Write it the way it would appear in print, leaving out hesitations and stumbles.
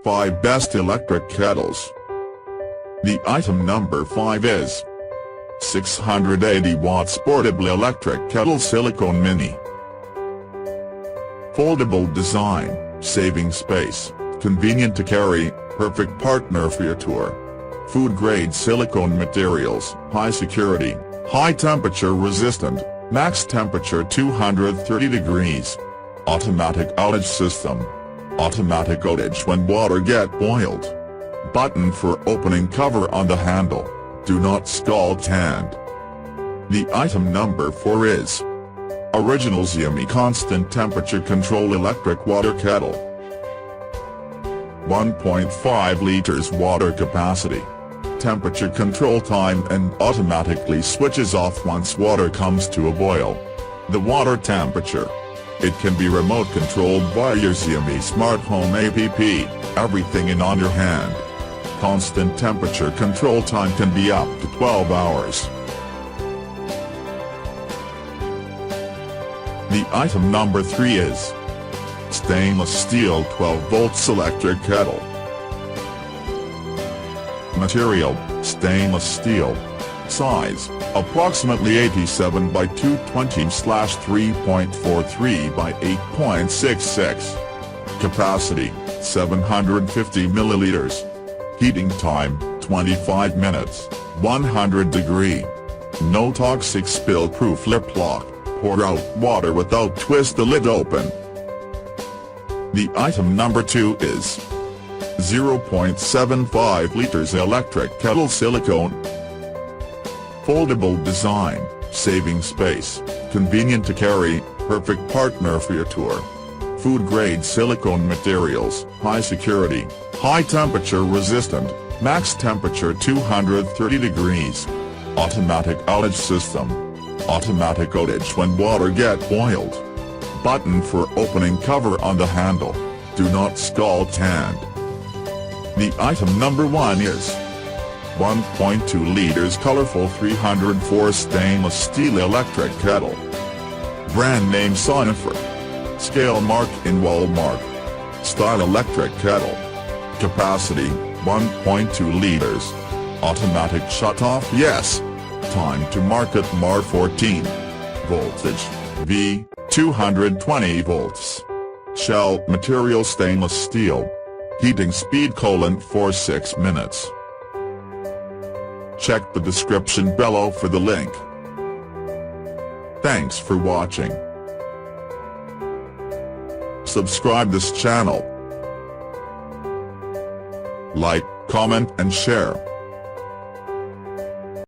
5 Best Electric Kettles. The item number 5 is 680 watts Portable Electric Kettle Silicone Mini. Foldable design, saving space, convenient to carry, perfect partner for your tour. Food-grade silicone materials, high security, high temperature resistant, max temperature 230 degrees. Automatic outage system. Automatic outage when water get boiled. Button for opening cover on the handle. Do not scald hand. The item number 4 is original Xiaomi constant temperature control electric water kettle. 1.5 liters water capacity. Temperature control time and automatically switches off once water comes to a boil. The water temperature. It can be remote controlled via your Xiaomi smart home app, everything in on your hand. Constant temperature control time can be up to 12 hours. The item number 3 is stainless steel 12 volts electric kettle. Material, stainless steel. Size, approximately 87 by 220/3.43 by 8.66. Capacity, 750 milliliters. Heating time, 25 minutes, 100 degree. No toxic spill-proof lip lock, pour out water without twist the lid open. The item number 2 is 0.75 liters electric kettle silicone. Foldable design, saving space, convenient to carry, perfect partner for your tour. Food-grade silicone materials, high security, high temperature resistant, max temperature 230 degrees. Automatic outage system. Automatic outage when water get boiled. Button for opening cover on the handle. Do not scald hand. The item number 1 is 1.2 liters colorful 304 stainless steel electric kettle. Brand name Sonifer. Scale mark in Walmart. Style electric kettle. Capacity, 1.2 liters. Automatic shut-off yes. Time to market Mar 14. Voltage, V, 220 volts. Shell material stainless steel. Heating speed: 4-6 minutes. Check the description below for the link. Thanks for watching. Subscribe this channel. Like, comment and share.